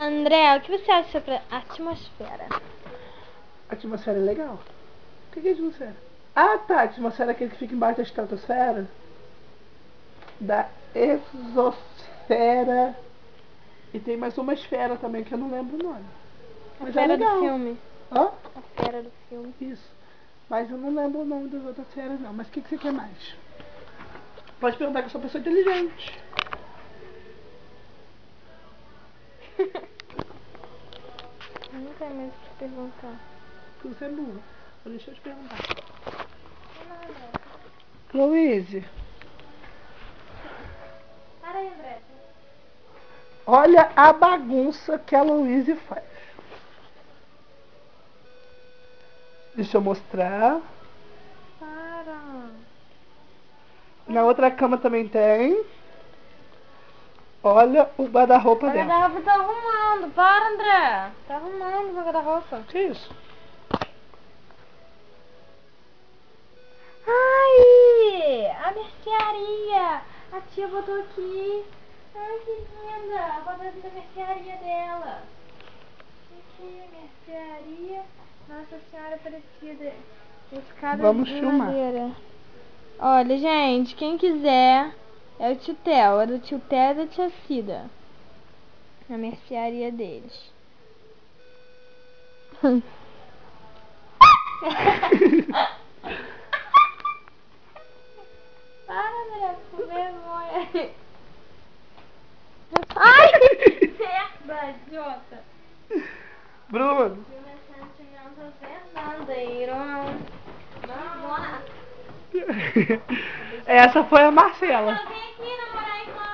André, o que você acha sobre a atmosfera? A atmosfera é legal. O que é a atmosfera? Ah, tá. A atmosfera é aquele que fica embaixo da estratosfera. Da exosfera. E tem mais uma esfera também que eu não lembro o nome. Mas A é fera do legal. filme. Hã? A fera do filme. Isso. Mas eu não lembro o nome das outras esferas não. Mas o que você quer mais? Pode perguntar que eu sou uma pessoa inteligente. Eu não tenho mais o que perguntar. Porque você é burra. Deixa eu te perguntar. Não, André. Luíse, Para aí, André. olha a bagunça que a Luíse faz. Deixa eu mostrar. Para. Na outra cama também tem. Olha o guarda-roupa O dela. guarda-roupa tá arrumando. Para, André. Tá arrumando o guarda-roupa. Que isso? Ai! A mercearia! A tia botou aqui. Ai, que linda! A foto da mercearia dela. Aqui, mercearia. Nossa Senhora Aparecida. Escada Vamos de filmar. madeira. Olha, gente, quem quiser, é o tio Theo. É do tio Theo e da tia Cida. A mercearia deles. Para, André, com vergonha. Ai! Merda, idiota. Bruno. Meu sentimento verdadeiro. Vamos. Essa foi a Marcela. Vem aqui namorar a irmã.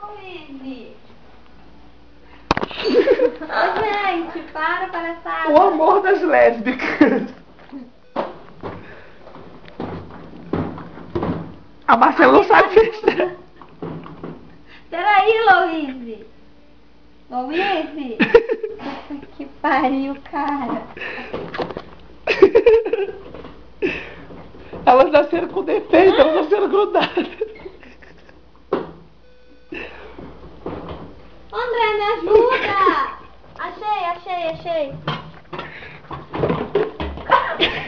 Luíse. Ô, gente, para, palhaçada. O amor das lésbicas. A Marcela não sabe fechar. Peraí, Luíse. Luíse. Puta que pariu, cara. Elas nasceram com defeito, elas nasceram grudadas. André, me ajuda. Achei.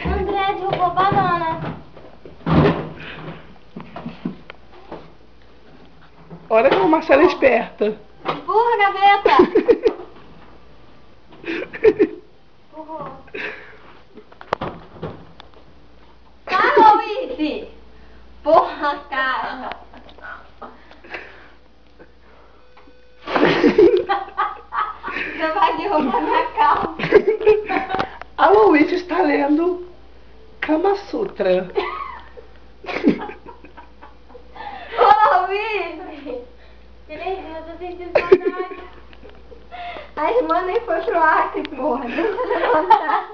André derrubou banana. Olha como a Marcela é esperta. Empurra, gaveta. Empurrou. Tá, Luíse. Porra, cara. Você vai derrubar minha calça. A Luísa está lendo Kama Sutra. Ô, Luíse. Que nervoso, eu tô sentindo saudade. A irmã nem foi pro Acre, porra. Deixa eu levantar.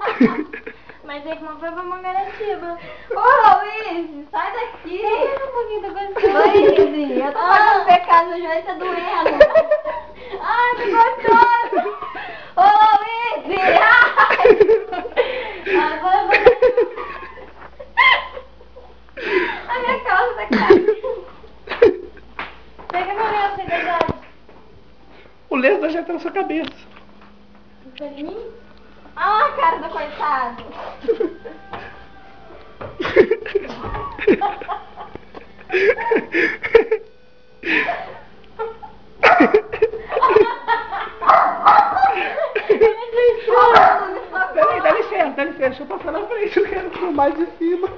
Mas a irmã foi pra Mangaratiba. Ô, Luíse, sai daqui. Luíse, eu tô fazendo pecado no joelho, tá doendo. Ai, que gostoso. Ô, Luíse. Ai, agora eu vou... A minha calça tá caindo. Pega meu lenço aí, verdade. O lenço já tá na sua cabeça. Isso é de mim? Ah, a cara do coitado. Peraí, dá licença, deixa eu passar na frente, eu quero filmar de cima.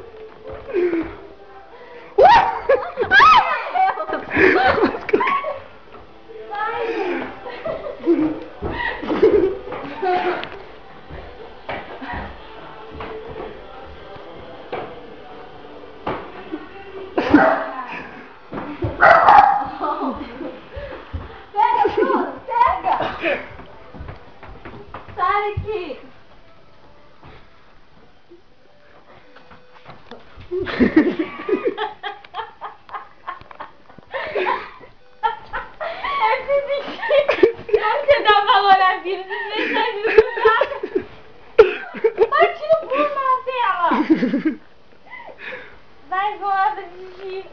Ai, vou desistir.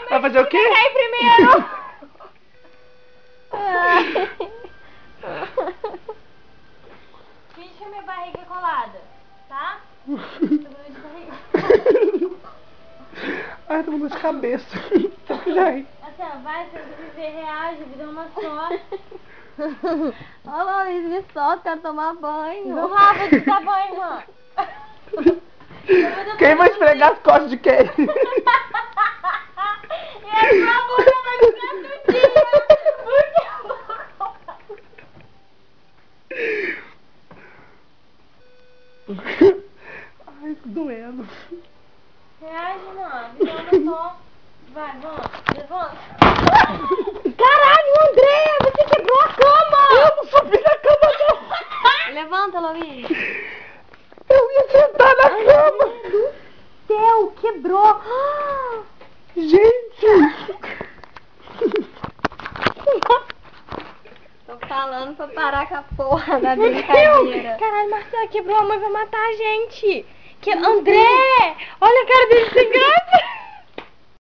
Vai fazer o quê? Quem cair primeiro? Finge que a minha barriga é colada, tá? Tô com dor de barriga. Ai, tô com dor de cabeça. Já ri. Assim, ó, vai, se você viver, reage, vida é uma só. Ô, Luiz, me solta, quero tomar banho. Não, Rafa, de dar banho, mano. Quem vai esfregar as costas de quem? E a sua boca vai ficar tudinha. Porque a boca... Ai, tô doendo. Reage, mano. Vida é uma só. Vai, vamos. Levanta. Caralho, André, você quebrou a cama. Eu não subi na cama, não. Levanta, Luiz. Eu ia sentar na cama. Do céu, quebrou. Gente. Tô falando pra parar com a porra da brincadeira. Caralho, Marcelo quebrou, a mãe vai matar a gente. André, olha a cara dele sem graça.